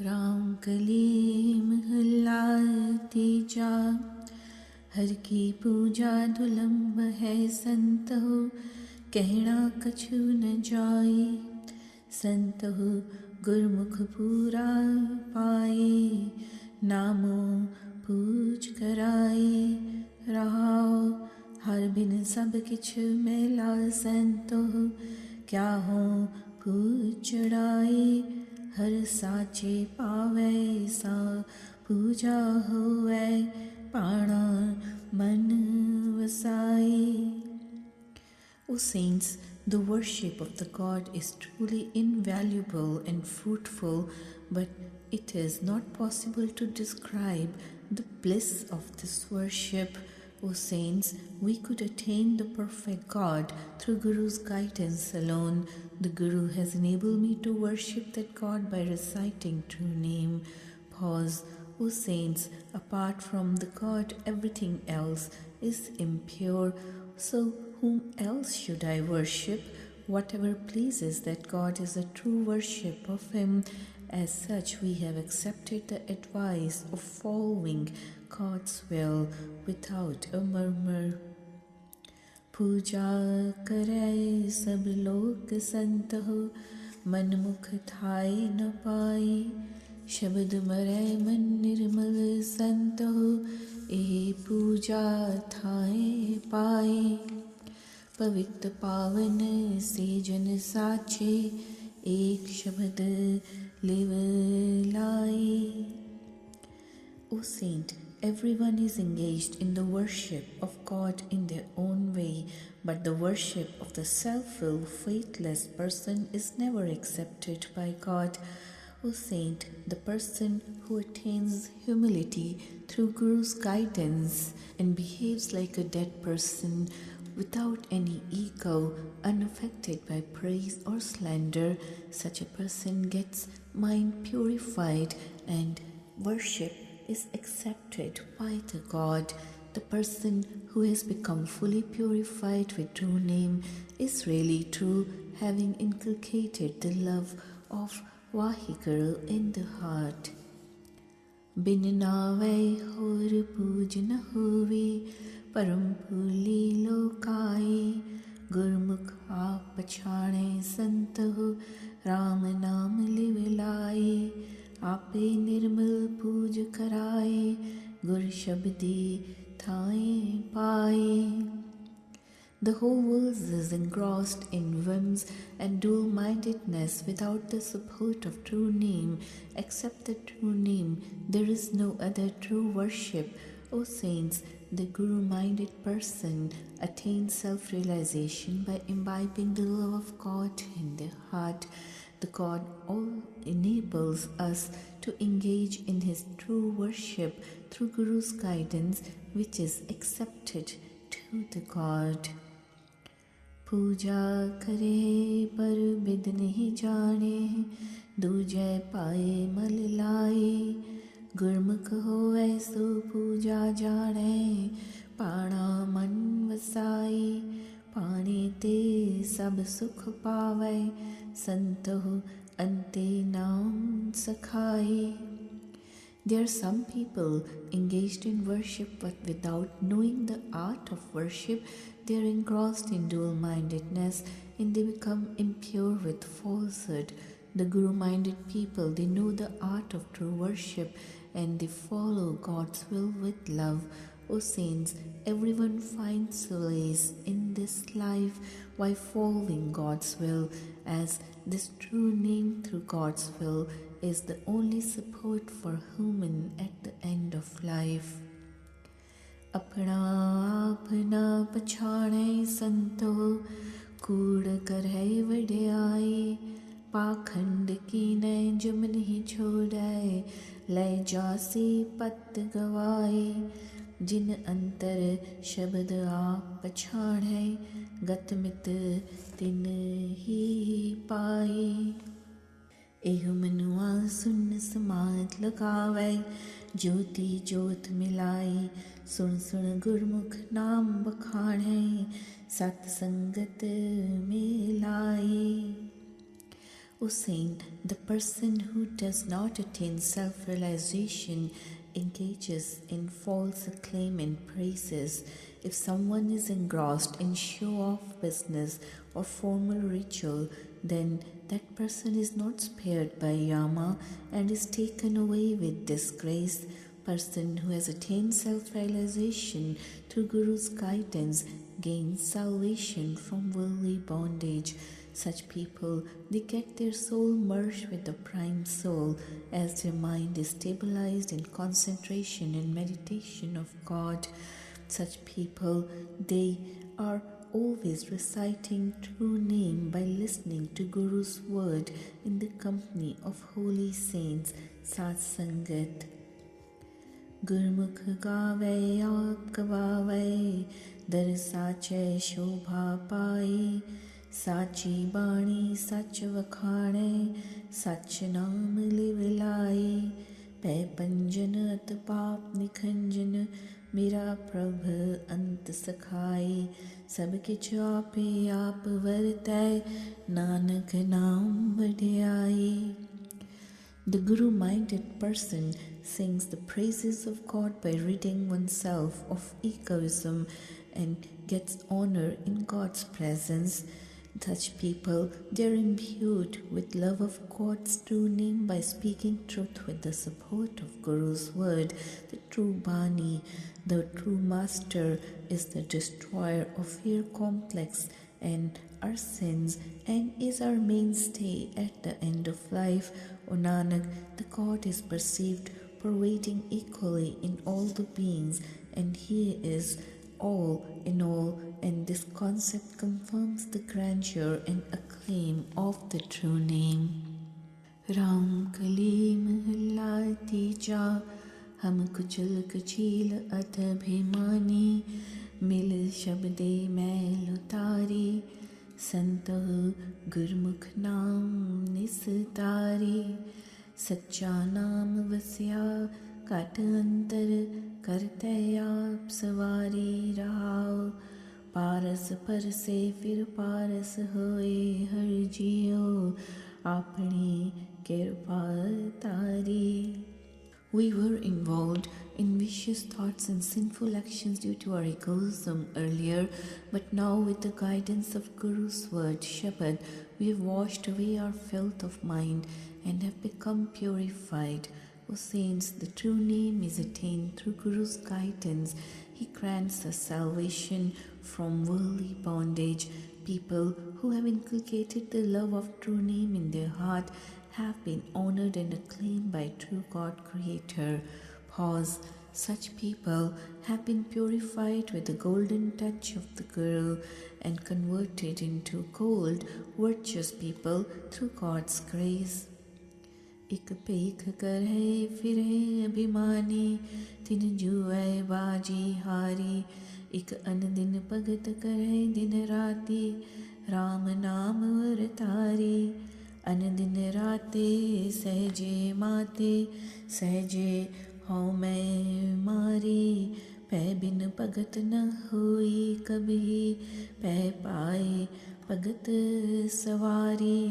राम कली महला तीजा, हर की पूजा दुलंब है संतहु, कहना कछु न जाए। संतहु गुरमुख पूरा पाए, नामो पूज कराए। रहाओ हर बिन सब किछ मेला संतहु, क्या हो पूज चढ़ाए। हर साचे पावे सा पूजा होवे, पाणा मन वसाई। O saints, the worship of the God is truly invaluable and fruitful, but it is not possible to describe the bliss of this worship. O saints, we could attain the perfect God through Guru's guidance alone. The Guru has enabled me to worship that God by reciting true name. Pause. O saints, apart from the God, everything else is impure. So whom else should I worship? Whatever pleases that God is a true worship of Him. As such, we have accepted the advice of following God's will without a murmur. पूजा करे सब लोक संतहु, मन मुख थाय न पाए। शब्द मरै मन निर्मल संतहु, ए पूजा थाय पाए। पवित्र पावन से जन साचे, एक शब्द लिव लाए। O saint, everyone is engaged in the worship of God in their own way, but the worship of the self-willed, faithless person is never accepted by God. O saint, the person who attains humility through Guru's guidance and behaves like a dead person without any ego, unaffected by praise or slander, such a person gets mind purified and worship is accepted by the God. The person who has become fully purified with true name is really true, having inculcated the love of Vaheguru in the heart. बिन नावे होर पूज न होवे, परम भूली loci. गुरमुख आप पछाणे संतहु, राम नाम live लाए। आपे निर्मल पूज कराए, गुर शब्दी थाए पाए। The whole world is engrossed in whims and dual-mindedness without the support of true name. Except the true name, there is no other true worship. O saints, the Guru-minded person attains self-realization by imbibing the love of God in their heart. The God all enables us to engage in His true worship through Guru's guidance, which is accepted to the God. पूजा करे पर बिद नहीं जाने, दूजै पाए मल लाए। गुरमुख होवै सो पूजा जाने, पाणा मन वसाई। पाणी ते सब सुख पावै, संतहु अंते नाम सखाई। There are some people engaged in worship, but without knowing the art of worship, they are engrossed in dual-mindedness and they become impure with falsehood. The Guru-minded people, they know the art of true worship and they follow God's will with love. O saints, everyone finds solace in this life by following God's will, as this true name through God's will is the only support for human at the end of life. अपना आपना पछाणे संतो, कूड़ करे वड्याई। पाखंड कीने जुम नहीं छोड़े, ले जासी पत गवाई। जिन अंतर शब्द आप पछाणे, गतमित तिन ही पाई। एहु मनुआ सुन समात लगावै, ज्योति ज्योत मिलाई। सुन सुन गुरमुख नाम बखाणे, सत संगत मिलाई। O saint, the person who does not attain self-realization engages in false acclaim and praises. If someone is engrossed in show-off business or formal ritual, then that person is not spared by Yama and is taken away with disgrace. Person who has attained self-realization through Guru's guidance gains salvation from worldly bondage. Such people, they get their soul merged with the prime soul as their mind is stabilized in concentration and meditation of God. Such people, they are always reciting true name by listening to Guru's word in the company of holy saints, Sat Sangat. गुरमुख गावे आप गवावे दर साचे शोभा पाई साची बाणी सच वखाणे सच नाम लिवलाई पै पंजन अत पाप निखंजन मेरा प्रभ अंत सखाई सब किछ आपे आप वरतै नानक नाम बढ़ियाई. The Guru-minded person sings the praises of God by ridding oneself of egoism and gets honor in God's presence. Such people, they are imbued with love of God's true name by speaking truth with the support of Guru's word, the true Bani. The true master is the destroyer of fear complex and our sins and is our mainstay at the end of life. O Nanak, the God is perceived pervading equally in all the beings and He is all in all, and this concept confirms the grandeur and acclaim of the true name. Ram Kali Mahalla Tija Ham Kuchal Kachil Atabhimani Mil Shabde Mail Utari Santah Gurmukh Naam Nisatari Sacha Naam Vasya Kat Antar Karte Aap Savari Rao Paras Parse Fir Paras Hoye Har Jiyo Apni Kirpa Tari. We were involved in vicious thoughts and sinful actions due to our egoism earlier, but now with the guidance of Guru's word, Shabad, we have washed away our filth of mind and have become purified. O saints, the true name is attained through Guru's guidance. He grants us salvation from worldly bondage. People who have inculcated the love of true name in their heart have been honored and acclaimed by true God Creator. Pause. Such people have been purified with the golden touch of the Guru and converted into gold, virtuous people through God's grace. Ik पेख करे फिरे अभिमानी तिन जुए बाजी हारी एक अन दिन भगत करे दिन राती राम नाम वरतारी अन दिन राते सहजे माते सहजे हौ मैं मारी पै बिन भगत न होई कभी पै पाए भगत सवारी.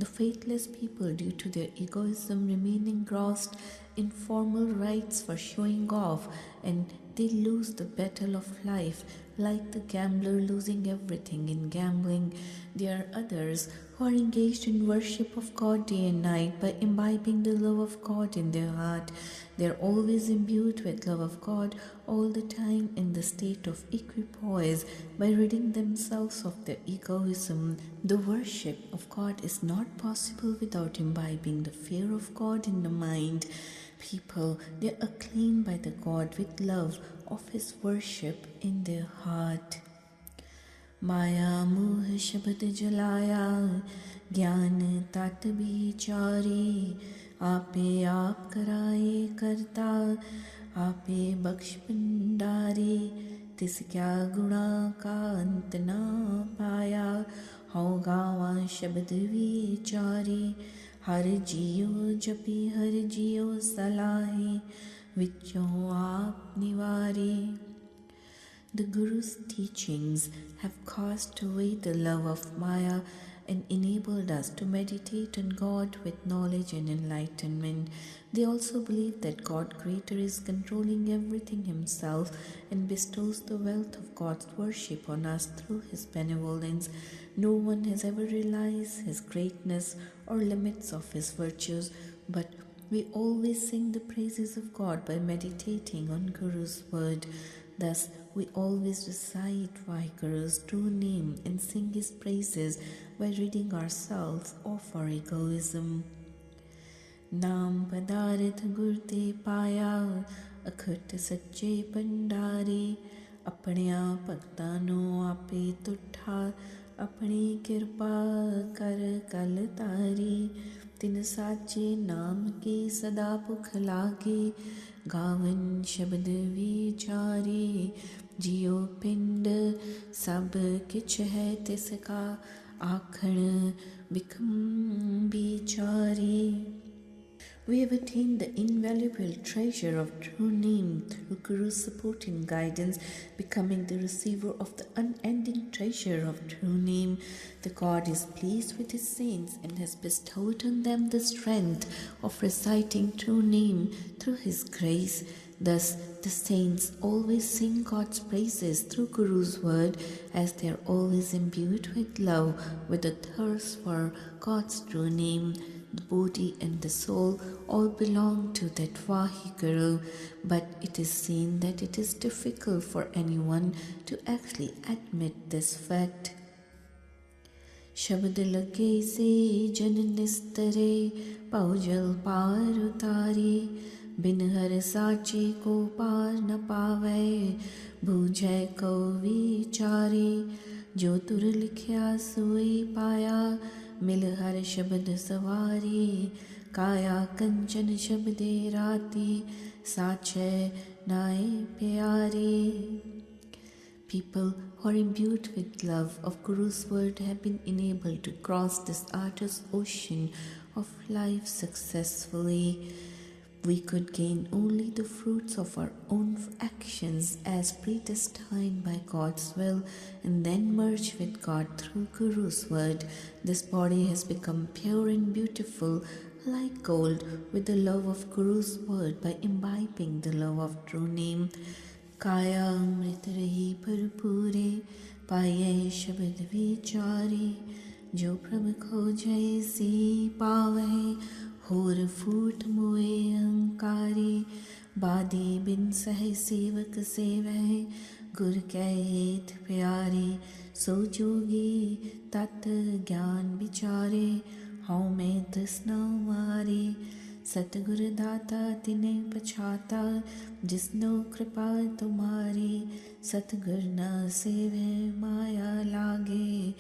The faithless people, due to their egoism, remain engrossed in formal rites for showing off, and they lose the battle of life, like the gambler losing everything in gambling. There are others who are engaged in worship of God day and night by imbibing the love of God in their heart. They are always imbued with love of God all the time in the state of equipoise by ridding themselves of their egoism. The worship of God is not possible without imbibing the fear of God in the mind. People, they are acclaimed by the God with love of His worship in their heart. Maya Moh Shabad Jalaya Gyan Tat Bichari Ape Aap Karaye Karta Ape Baksh Bhandari Tis Kya Guna Ka Ant Na Paya Hau Gawa Shabad Vichari Har Jiyo Japi Har Jiyo Salahi Vicho Aap Nivari. The Guru's teachings have cast away the love of Maya and enabled us to meditate on God with knowledge and enlightenment. They also believe that God Creator is controlling everything Himself and bestows the wealth of God's worship on us through His benevolence. No one has ever realized His greatness or limits of His virtues, but we always sing the praises of God by meditating on Guru's word. Thus, we always recite Vaheguru's true name and sing His praises by reading ourselves or for egoism. नाम पदार्थ गुर ते पाया अखट सच्चे भंडारी अपनिया भगतां नूं आपे तुठा अपनी किरपा कर कल तारी तिन साचे नाम के सदा भुख लागे गावन शब्द विचारे जियो पिंड सब किछ है तिसका आखण बिखम बिचारे. We have attained the invaluable treasure of true name through Guru's support and guidance, becoming the receiver of the unending treasure of true name. The God is pleased with His saints and has bestowed on them the strength of reciting true name through His grace. Thus, the saints always sing God's praises through Guru's word, as they are always imbued with love, with a thirst for God's true name. The body and the soul all belong to that Vaheguru, but it is seen that it is difficult for anyone to actually admit this fact. शब्द लगे से जन निस्तरे पाउजल पार उतारे बिन हर साचे को पार न पावे बूझे को विचारे जो तुर लिखिया सोई पाया मिल हर शब्द सवारी काया कंचन शब्दे राती साचे नाए प्यारे. People who are imbued with love of Guru's word have been enabled to cross this arduous ocean of life successfully. We could gain only the fruits of our own actions as predestined by God's will and then merge with God through Guru's word. This body has become pure and beautiful like gold with the love of Guru's word by imbibing the love of true name. काया अमृत रही भरपूरे पाये शब्द विचारे जो प्रभ खोजै सी पावै होर फूट मोए अहंकारे बादी बिन सह सेवक सेवै गुर कै हेत प्यारे सो जोगी तत् ज्ञान विचारे हऊँ मैं तृष्णा मारे सतगुर दाता तिने पछाता जिसनो कृपा तुम्हारी सतगुर न सेवे माया लागे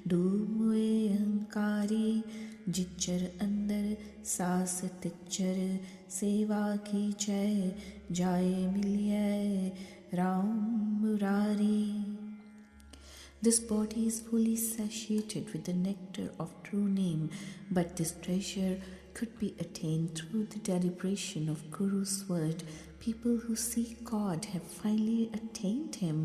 डूब मुए अहंकारी जिच्चर अंदर सास तिच्चर सेवा की जय जाए मिलिए Ram Murari. This body is fully satiated with the nectar of true name, but this treasure could be attained through the deliberation of Guru's word. People who seek God have finally attained Him,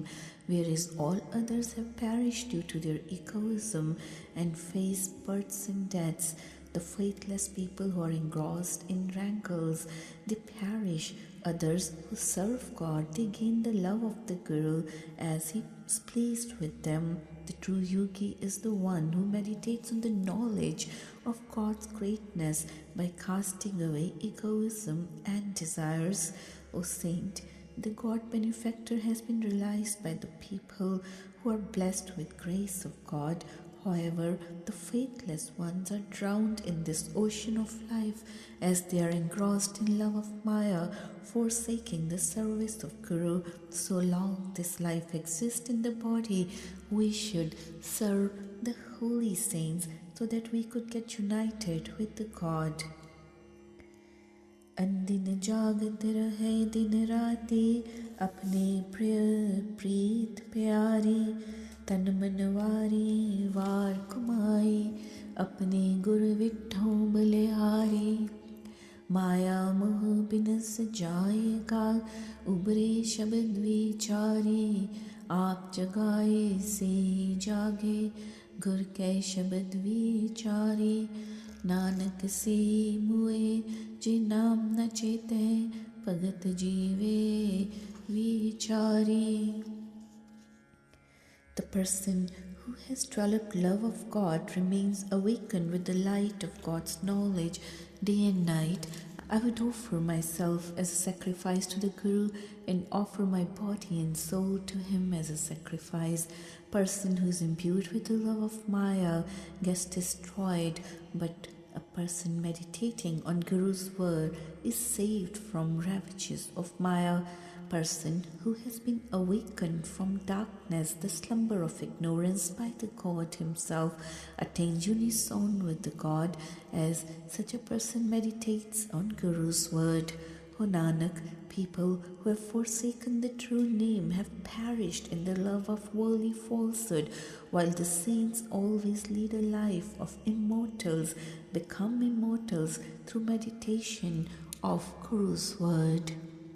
whereas all others have perished due to their egoism and face births and deaths. The faithless people who are engrossed in rankles, they perish. Others who serve God, they gain the love of the Guru as he is pleased with them. The true yogi is the one who meditates on the knowledge of God's greatness by casting away egoism and desires. O saint, the God benefactor has been realized by the people who are blessed with grace of God. However, the faithless ones are drowned in this ocean of life as they are engrossed in love of Maya, forsaking the service of Guru. So long this life exists in the body, we should serve the holy saints so that we could get united with the God. अनदिन जागत रहे दिन राति अपने प्रिय प्रीत प्यारी तन मनवारी वार कुमाई अपने गुर विठों बलिहारी माया मोह बिनस जाएगा उबरे शब्द विचारी आप जगाए से जागे गुर कै शब्द विचारे, नानक से मुए जे नाम न चेतै, भगत जीवे विचारी. The person who has developed love of God remains awakened with the light of God's knowledge day and night. I would offer myself as a sacrifice to the Guru and offer my body and soul to him as a sacrifice. Person who is imbued with the love of Maya gets destroyed, but a person meditating on Guru's word is saved from ravages of Maya. Person who has been awakened from darkness, the slumber of ignorance, by the God himself, attains unison with the God as such a person meditates on Guru's word. O Nanak, people who have forsaken the true name have perished in the love of worldly falsehood, while the saints always lead a life of immortals, become immortals through meditation of Guru's word.